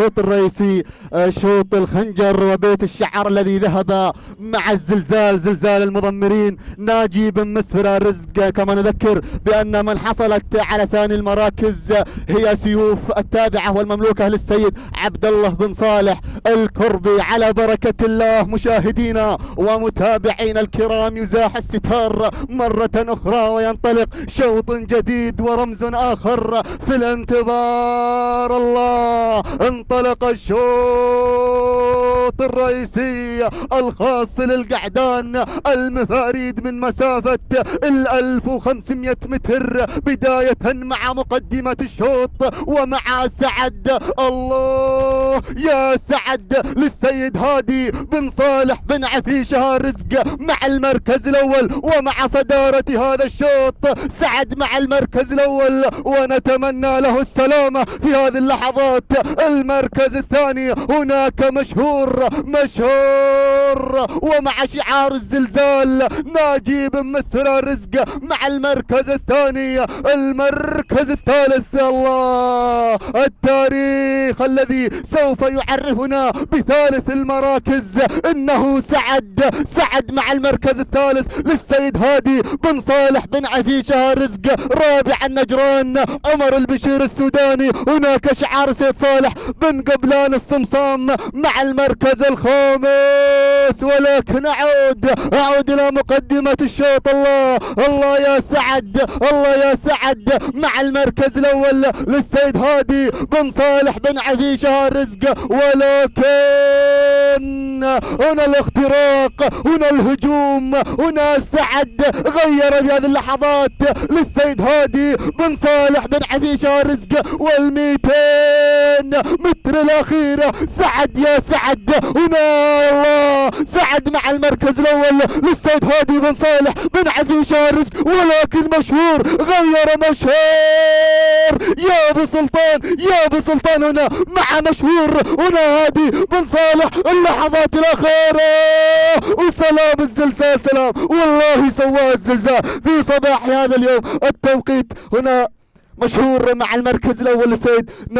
الشوط الرئيسي شوط الخنجر وبيت الشعر الذي ذهب مع الزلزال، زلزال المضمرين ناجي بن مسفر الرزق. كما نذكر بأن من حصلت على ثاني المراكز هي سيوف التابعة والمملوكة للسيد عبد الله بن صالح الكربي. على بركة الله مشاهدينا ومتابعينا الكرام، يزاح الستار مرة أخرى وينطلق شوط جديد ورمز آخر في الانتظار. الله، انطلق الشوط الرئيسي الخاص للقعدان المفاريد من مسافة 1500 متر، بداية مع مقدمة الشوط ومع سعد. الله يا سعد للسيد هادي بن صالح بن عفيشة الرزق مع المركز الأول ومع صدارة هذا الشوط. سعد مع المركز الأول ونتمنى له السلامة في هذه اللحظات. المركز الثاني هناك مشهور ومع شعار الزلزال ناجي بن مسفر الرزق مع المركز الثاني. المركز الثالث، الله، التاريخ الذي سوف يعرفنا بثالث المراكز انه سعد مع المركز الثالث للسيد هادي بن صالح بن عفيشة الرزق. رابع النجران عمر البشير السوداني، هناك شعار سيد صالح بن قبلان الصمصام مع المركز الخامس. ولكن اعود الى مقدمة الشوط. الله يا سعد، الله يا سعد مع المركز الاول للسيد هادي بن صالح بن عفيشة الرزق. ولكن هنا الاختراق، هنا الهجوم، هنا سعد غير في هذه اللحظات للسيد هادي بن صالح بن عفيشة الرزق. وال200 متر الأخيرة سعد يا سعد، هنا الله، سعد مع المركز الأول للسيد هادي بن صالح بن عفيشة الرزق. ولكن مشهور غير مشهور، يا ابو سلطان، يا ابو سلطان هنا مع مشهور، هنا هادي بن صالح اللحظات الأخيرة. وسلام الزلزال، سلام والله سواه الزلزال في صباح هذا اليوم. التوقيت هنا مشهور مع المركز الأول للسيد